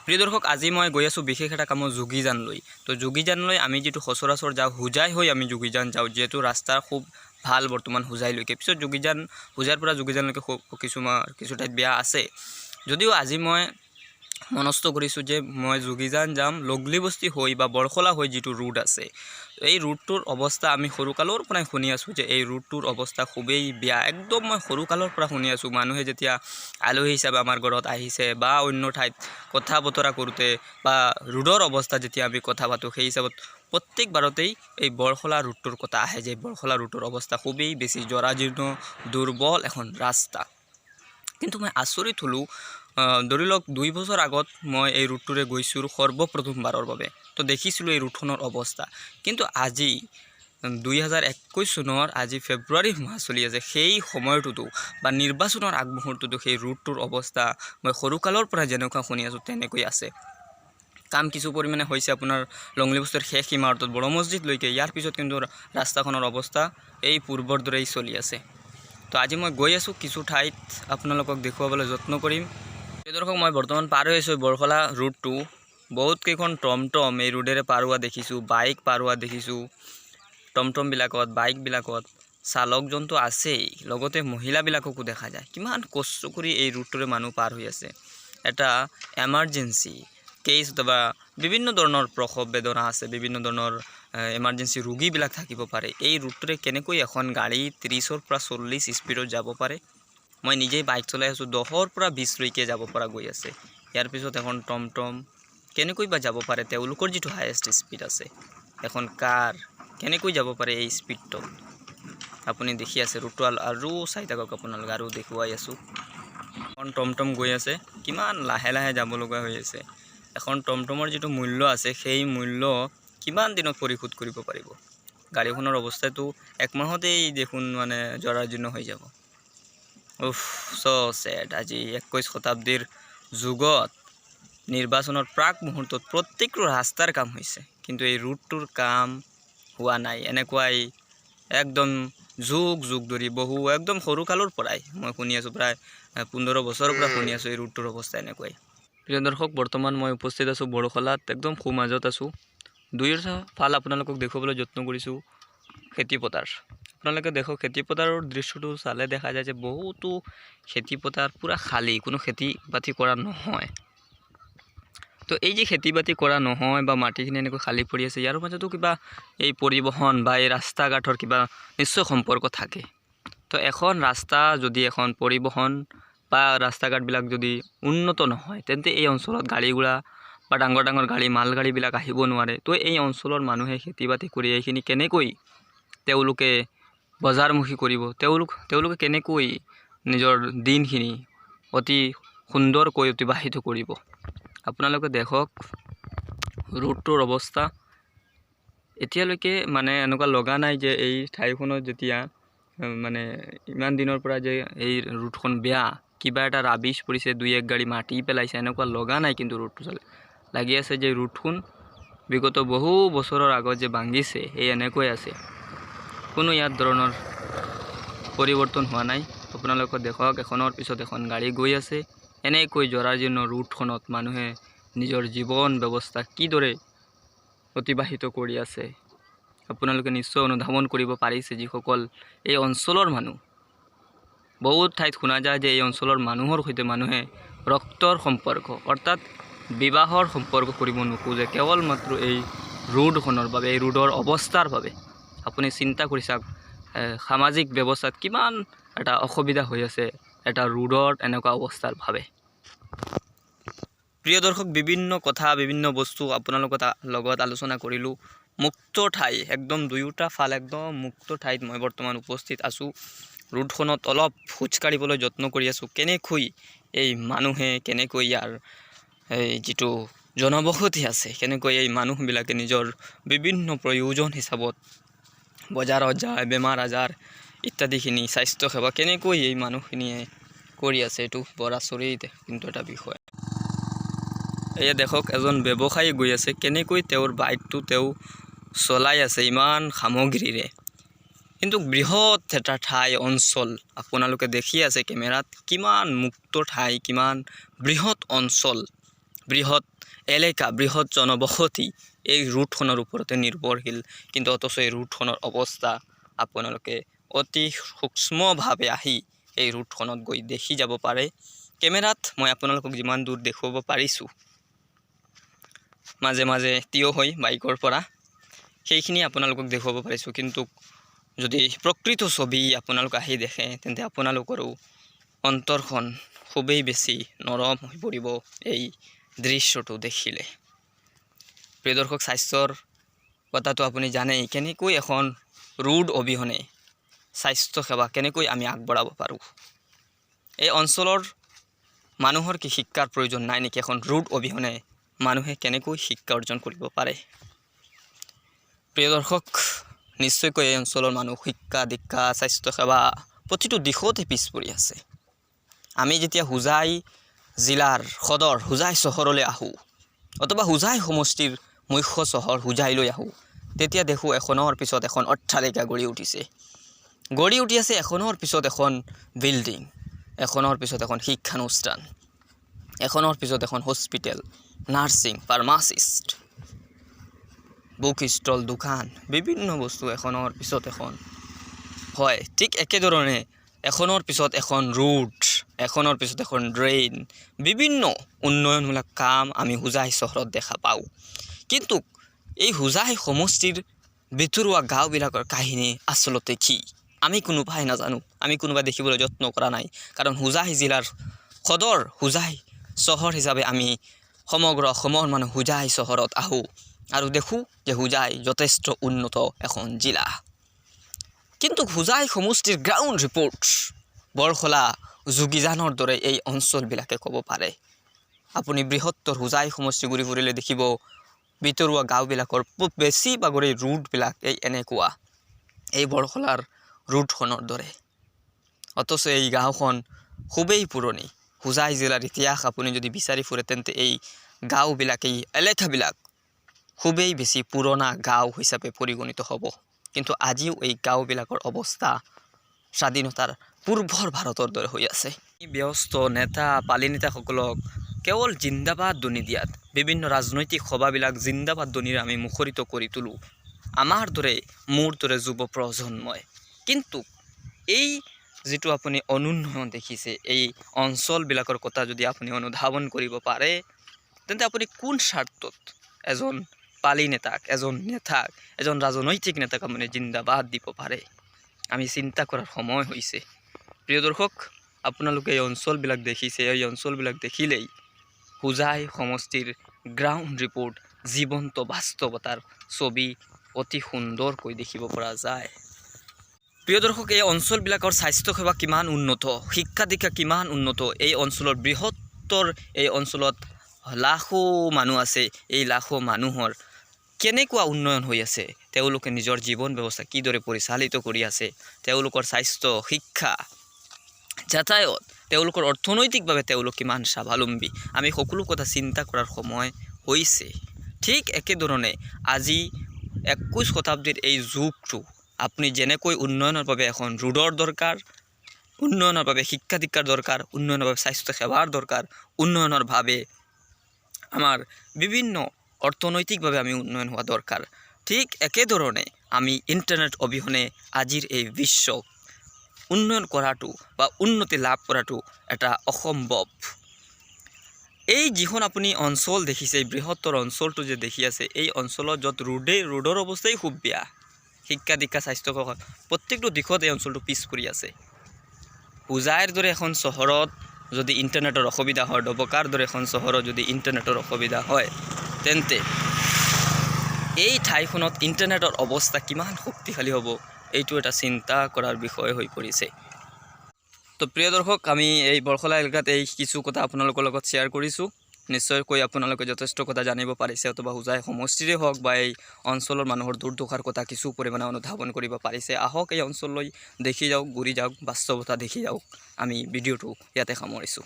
প্ৰিয় দৰ্শক আজি মই গৈ আছোঁ বিশেষ এটা কামত যোগীজান লৈ। তো যোগীজান লৈ আমি যিটো সচৰাচৰ যাওঁ হোজাই হৈ আমি যোগীজান যাওঁ, যিহেতু ৰাস্তা খুব ভাল বৰ্তমান হোজাইলৈকে। পিছত হোজাইৰ পৰা যোগীজানলৈকে কিছু ঠাইত বেয়া আছে, যদিও আজি মই মনস্থ কৰিছোঁ যে মই যোগীজান যাম লগলি বস্তি হৈ বা বৰখলা হৈ যিটো ৰুট আছে, এই ৰুটটোৰ অৱস্থা আমি সৰুকালৰ পৰাই শুনি আছোঁ যে এই ৰুটটোৰ অৱস্থা খুবেই বেয়া। একদম মই সৰুকালৰ পৰা শুনি আছোঁ, মানুহে যেতিয়া আলহী হিচাপে আমাৰ ঘৰত আহিছে বা অন্য ঠাইত কথা বতৰা কৰোঁতে বা ৰুটৰ অৱস্থা যেতিয়া আমি কথা পাতোঁ, সেই হিচাপত প্ৰত্যেকবাৰতেই এই বৰখলা ৰুটটোৰ কথা আহে যে বৰখলা ৰুটৰ অৱস্থা খুবেই বেছি জৰাজীৰ্ণ দুৰ্বল এখন ৰাস্তা। কিন্তু মই আচৰিত হ'লোঁ, ধৰি লওক 2 বছৰ আগত মই এই ৰুটটোৰে গৈছোঁ সৰ্বপ্ৰথমবাৰৰ বাবে, তো দেখিছিলোঁ এই ৰুটখনৰ অৱস্থা। কিন্তু আজি 2021 চনৰ আজি ফেব্ৰুৱাৰী মাহ চলি আছে, সেই সময়টোতো বা নিৰ্বাচনৰ আগমুহূৰ্ততো সেই ৰুটটোৰ অৱস্থা মই সৰুকালৰ পৰা যেনেকুৱা শুনি আছোঁ তেনেকৈ আছে। কাম কিছু পৰিমাণে হৈছে আপোনাৰ লংলি বস্তিৰ শেষ ইমাৰতত বড় মছজিদলৈকে, ইয়াৰ পিছত কিন্তু ৰাস্তাখনৰ অৱস্থা এই পূৰ্বৰ দৰেই চলি আছে। তো আজি মই গৈ আছোঁ কিছু ঠাইত আপোনালোকক দেখুৱাবলৈ যত্ন কৰিম। দৰ্শক মই বৰ্তমান পাৰ হৈ আছোঁ বৰখলা ৰুটটো। বহুত কেইখন টমটম এই ৰুটেৰে পাৰ হোৱা দেখিছোঁ, বাইক পাৰ হোৱা দেখিছোঁ। টমটমবিলাকত বাইকবিলাকত চালকজনটো আছেই, লগতে মহিলাবিলাককো দেখা যায়। কিমান কষ্ট কৰি এই ৰুটটোৰে মানুহ পাৰ হৈ আছে। এটা এমাৰ্জেঞ্চি কেছ অথবা বিভিন্ন ধৰণৰ প্ৰসৱ বেদনা আছে, বিভিন্ন ধৰণৰ এমাৰ্জেঞ্চি ৰোগীবিলাক থাকিব পাৰে। এই ৰুটটোৰে কেনেকৈ এখন গাড়ী 30ৰ পৰা 40 স্পীডত যাব পাৰে। মই নিজেই বাইক চলাই আছোঁ, 10ৰ পৰা 20লৈকে যাব পৰা গৈ আছে। ইয়াৰ পিছত এখন টমটম কেনেকৈ বা যাব পাৰে, তেওঁলোকৰ যিটো হায়েষ্ট স্পীড আছে। এখন কাৰ কেনেকৈ যাব পাৰে এই স্পীডটো। আপুনি দেখি আছে ৰুটটো আৰু চাই থাকক আপোনালোকে, আৰু দেখুৱাই আছোঁ। এখন টমটম গৈ আছে, কিমান লাহে লাহে যাব লগা হৈ আছে। এখন টমটমৰ যিটো মূল্য আছে, সেই মূল্য কিমান দিনত পৰিশোধ কৰিব পাৰিব। গাড়ীখনৰ অৱস্থাটো 1 মাহতেই দেখোন মানে জৰাজীৰ্ণ হৈ যাব। উফ, চ' চেড। আজি 21 শতাব্দীৰ যুগত নিৰ্বাচনৰ প্ৰাক মুহূৰ্তত প্ৰত্যেকটো ৰাস্তাৰ কাম হৈছে, কিন্তু এই ৰুটটোৰ কাম হোৱা নাই। এনেকুৱাই একদম যুগ ধৰি একদম সৰুকালৰ পৰাই মই শুনি আছোঁ, প্ৰায় 15 বছৰৰ পৰা শুনি আছোঁ এই ৰুটটোৰ অৱস্থা এনেকুৱাই। প্ৰিয় দৰ্শক, বৰ্তমান মই উপস্থিত আছোঁ বৰখলাত, একদম সোঁমাজত আছোঁ। দুয়োটা ফাল আপোনালোকক দেখুৱাবলৈ যত্ন কৰিছোঁ খেতিপথাৰ। আপোনালোকে দেখক খেতিপথাৰৰ দৃশ্যটো চালে দেখা যায় যে বহুতো খেতিপথাৰ পূৰা খালী, কোনো খেতি বাতি কৰা নহয়। তো এই যে খেতি বাতি কৰা নহয় বা মাটিখিনি এনেকৈ খালী পৰি আছে, ইয়াৰ মাজতো কিবা এই পৰিবহণ বা এই ৰাস্তা ঘাটৰ কিবা নিশ্চয় সম্পৰ্ক থাকে। তো এখন ৰাস্তা যদি এখন পৰিবহণ বা ৰাস্তা ঘাটবিলাক যদি উন্নত নহয়, তেন্তে এই অঞ্চলত গাড়ী ঘোঁৰা বা ডাঙৰ ডাঙৰ গাড়ী মালগাড়ীবিলাক আহিব নোৱাৰে। তো এই অঞ্চলৰ মানুহে খেতি বাতি কৰি এইখিনি কেনেকৈ তেওঁলোকে বজাৰমুখী কৰিব, তেওঁলোকে কেনেকৈ নিজৰ দিনখিনি অতি সুন্দৰকৈ অতিবাহিত কৰিব। আপোনালোকে দেখক ৰুটটোৰ অৱস্থা। এতিয়ালৈকে মানে এনেকুৱা লগা নাই যে এই ঠাইখনত যেতিয়া মানে ইমান দিনৰ পৰা যে এই ৰুটখন বেয়া, কিবা এটা ৰাবিছ পৰিছে, 2-1 গাড়ী মাটি পেলাইছে, এনেকুৱা লগা নাই। কিন্তু ৰুটটো চলে লাগি আছে যে ৰুটখন বিগত বহু বছৰৰ আগত যে ভাঙিছে, এই এনেকৈ আছে, কোনো ইয়াত ধৰণৰ পৰিৱৰ্তন হোৱা নাই। আপোনালোকে দেখক এখনৰ পিছত এখন গাড়ী গৈ আছে। এনেকৈ জৰাজীৰ্ণ ৰুটখনত মানুহে নিজৰ জীৱন ব্যৱস্থা কিদৰে অতিবাহিত কৰি আছে, আপোনালোকে নিশ্চয় অনুধাৱন কৰিব পাৰিছে। যিসকল এই অঞ্চলৰ মানুহ, বহুত ঠাইত শুনা যায় যে এই অঞ্চলৰ মানুহৰ সৈতে মানুহে ৰক্তৰ সম্পৰ্ক অৰ্থাৎ বিবাহৰ সম্পৰ্ক কৰিব নোখোজে, কেৱল মাত্ৰ এই ৰুটখনৰ বাবে, এই ৰুটৰ অৱস্থাৰ বাবে। আপুনি চিন্তা কৰি চাওক সামাজিক ব্যৱস্থাত কিমান এটা অসুবিধা হৈ আছে এটা ৰুটৰ এনেকুৱা অৱস্থাৰ বাবে। প্ৰিয় দৰ্শক, বিভিন্ন কথা বিভিন্ন বস্তু আপোনালোকৰ লগত আলোচনা কৰিলোঁ। মুক্ত ঠাই, একদম দুয়োটা ফাল একদম মুক্ত ঠাইত মই বৰ্তমান উপস্থিত আছোঁ। ৰুটখনত অলপ খোজকাঢ়িবলৈ যত্ন কৰি আছোঁ। কেনেকৈ এই মানুহে, কেনেকৈ ইয়াৰ এই যিটো জনবসতি আছে, কেনেকৈ এই মানুহবিলাকে নিজৰ বিভিন্ন প্ৰয়োজন হিচাপত বজাৰত যায়, বেমাৰ আজাৰ ইত্যাদিখিনি স্বাস্থ্যসেৱা কেনেকৈ এই মানুহখিনিয়ে কৰি আছে, এইটো বৰ আচৰিত কিন্তু এটা বিষয়। এয়া দেখক এজন ব্যৱসায়ী গৈ আছে, কেনেকৈ তেওঁৰ বাইকটো তেওঁ চলাই আছে ইমান সামগ্ৰীৰে। কিন্তু বৃহৎ এটা ঠাই অঞ্চল, আপোনালোকে দেখি আছে কেমেৰাত, কিমান মুক্ত ঠাই, কিমান বৃহৎ অঞ্চল, বৃহৎ এলেকা বৃহৎ জনবসতি এই ৰুটখনৰ ওপৰতে নিৰ্ভৰশীল কিন্তু অথচ এই ৰুটখনৰ অৱস্থা আপোনালোকে অতি সূক্ষ্মভাৱে আহি এই ৰুটখনত গৈ দেখি যাব পাৰে কেমেৰাত মই আপোনালোকক যিমান দূৰ দেখুৱাব পাৰিছোঁ মাজে মাজে থিয় হৈ বাইকৰ পৰা সেইখিনি আপোনালোকক দেখুৱাব পাৰিছোঁ কিন্তু যদি প্ৰকৃত ছবি আপোনালোক আহি দেখে তেন্তে আপোনালোকৰো অন্তৰখন খুবেই বেছি নৰম হৈ পৰিব এই দৃশ্যটো দেখিলে প্ৰিয় দৰ্শক স্বাস্থ্যৰ কথাটো আপুনি জানেই কেনেকৈ এখন ৰোড অবিহনে স্বাস্থ্য সেৱা কেনেকৈ আমি আগবঢ়াব পাৰোঁ এই অঞ্চলৰ মানুহৰ কি শিক্ষাৰ প্ৰয়োজন নাই নেকি এখন ৰোড অবিহনে মানুহে কেনেকৈ শিক্ষা অৰ্জন কৰিব পাৰে প্ৰিয় দৰ্শক নিশ্চয়কৈ এই অঞ্চলৰ মানুহ শিক্ষা দীক্ষা স্বাস্থ্য সেৱা প্ৰতিটো দিশতে পিছ পৰি আছে আমি যেতিয়া হোজাই জিলাৰ সদৰ হোজাই চহৰলৈ আহোঁ অথবা হোজাই সমষ্টিৰ মুখ্য চহৰ হোজাইলৈ আহোঁ তেতিয়া দেখোঁ এখনৰ পিছত এখন অট্টালিকা গঢ়ি উঠি আছে এখনৰ পিছত এখন বিল্ডিং এখনৰ পিছত এখন শিক্ষানুষ্ঠান এখনৰ পিছত এখন hospital nursing pharmacist book stall দোকান বিভিন্ন বস্তু এখনৰ পিছত এখন হয় ঠিক একেধৰণে এখনৰ পিছত এখন ৰোড এখনৰ পিছত এখন ড্ৰেইন বিভিন্ন উন্নয়নমূলক কাম আমি হোজাই চহৰত দেখা পাওঁ কিন্তু এই হোজাই সমষ্টিৰ ভিতৰুৱা গাঁওবিলাকৰ কাহিনী আচলতে কি আমি কোনোবাই নাজানো আমি কোনোবাই দেখিবলৈ যত্ন কৰা নাই কাৰণ হোজাই জিলাৰ সদৰ হোজাই চহৰ হিচাপে আমি সমগ্ৰ অসমৰ মানুহ হোজাই চহৰত আহোঁ আৰু দেখোঁ যে হোজাই যথেষ্ট উন্নত এখন জিলা কিন্তু হোজাই সমষ্টিৰ গ্ৰাউণ্ড ৰিপৰ্ট বৰখলা যোগীজানৰ দৰে এই অঞ্চলবিলাকে ক'ব পাৰে আপুনি বৃহত্তৰ হোজাই সমষ্টি ঘূৰি ফুৰিলে দেখিব ভিতৰুৱা গাঁওবিলাকৰ বেছি বাগৰি ৰুটবিলাক এই এনেকুৱা এই বৰখলাৰ ৰুটখনৰ দৰে অথচ এই গাঁওখন খুবেই পুৰণি হোজাই জিলাৰ ইতিহাস আপুনি যদি বিচাৰি ফুৰে তেন্তে এই গাঁওবিলাক এই এলেকাবিলাক খুবেই বেছি পুৰণা গাঁও হিচাপে পৰিগণিত হ'ব কিন্তু আজিও এই গাঁওবিলাকৰ অৱস্থা স্বাধীনতাৰ পূৰ্বৰ ভাৰতৰ দৰে হৈ আছে ব্যস্ত নেতা পালি নেতাসকলক কেৱল জিন্দাবাদ ধ্বনি দিয়াত বিভিন্ন ৰাজনৈতিক সভাবিলাক জিন্দাবাদ ধ্বনিৰে আমি মুখৰিত কৰি তোলোঁ আমাৰ দৰে মোৰ দৰে যুৱ প্ৰজন্মই কিন্তু এই যিটো আপুনি অনুন্নয়ন দেখিছে এই অঞ্চলবিলাকৰ কথা যদি আপুনি অনুধাৱন কৰিব পাৰে তেন্তে আপুনি কোন স্বাৰ্থত এজন পালি নেতাক এজন নেতাক এজন ৰাজনৈতিক নেতাক আপুনি জিন্দাবাদ দিব পাৰে আমি চিন্তা কৰাৰ সময় হৈছে প্ৰিয় দৰ্শক আপোনালোকে এই অঞ্চলবিলাক দেখিছে এই অঞ্চলবিলাক দেখিলেই হোজাই সমষ্টিৰ গ্ৰাউণ্ড ৰিপৰ্ট জীৱন্ত বাস্তৱতাৰ ছবি অতি সুন্দৰকৈ দেখিব পৰা যায় প্ৰিয় দৰ্শক এই অঞ্চলবিলাকৰ স্বাস্থ্যসেৱা কিমান উন্নত শিক্ষা দীক্ষা কিমান উন্নত এই অঞ্চলৰ বৃহত্তৰ এই অঞ্চলত লাখো মানুহ আছে এই লাখো মানুহৰ কেনেকুৱা উন্নয়ন হৈ আছে তেওঁলোকে নিজৰ জীৱন ব্যৱস্থা কিদৰে পৰিচালিত কৰি আছে তেওঁলোকৰ স্বাস্থ্য শিক্ষা যাতায়াত তেওঁলোকৰ অৰ্থনৈতিকভাৱে তেওঁলোক কিমান স্বাৱলম্বী আমি সকলো কথা চিন্তা কৰাৰ সময় হৈছে ঠিক একেধৰণে আজি 21 শতাব্দীৰ এই যুগটো আপুনি যেনেকৈ উন্নয়নৰ বাবে এখন ৰোডৰ দৰকাৰ উন্নয়নৰ বাবে শিক্ষা দীক্ষাৰ দৰকাৰ উন্নয়নৰ বাবে স্বাস্থ্য সেৱাৰ দৰকাৰ উন্নয়নৰ বাবে আমাৰ বিভিন্ন অৰ্থনৈতিকভাৱে আমি উন্নয়ন হোৱা দৰকাৰ ঠিক একেধৰণে আমি ইণ্টাৰনেট অবিহনে আজিৰ এই বিশ্বক উন্নয়ন কৰাটো বা উন্নতি লাভ কৰাটো এটা অসম্ভৱ এই যিখন আপুনি অঞ্চল দেখিছে এই বৃহত্তৰ অঞ্চলটো যে দেখি আছে এই অঞ্চলত য'ত ৰোডৰ অৱস্থাই খুব বেয়া শিক্ষা দীক্ষা স্বাস্থ্য প্ৰত্যেকটো দিশত এই অঞ্চলটো পিছ পৰি আছে হোজাইৰ দৰে এখন চহৰত যদি ইণ্টাৰনেটৰ অসুবিধা হয় ডবকাৰ দৰে এখন চহৰত যদি ইণ্টাৰনেটৰ অসুবিধা হয় তেন্তে এই ঠাইখনত ইণ্টাৰনেটৰ অৱস্থা কিমান শক্তিশালী হ'ব এইটো এটা চিন্তা কৰাৰ বিষয় হৈ পৰিছে তো প্ৰিয় দৰ্শক আমি এই বৰখলা এলেকাত এই কিছু কথা আপোনালোকৰ লগত শ্বেয়াৰ কৰিছোঁ নিশ্চয়কৈ আপোনালোকে যথেষ্ট কথা জানিব পাৰিছে অথবা হোজাই সমষ্টিৰে হওক বা এই অঞ্চলৰ মানুহৰ দুৰ্দশাৰ কথা কিছু পৰিমাণে অনুধাৱন কৰিব পাৰিছে আহক এই অঞ্চললৈ দেখি যাওক ঘূৰি যাওক বাস্তৱতা দেখি যাওক আমি ভিডিঅ'টো ইয়াতে সামৰিছোঁ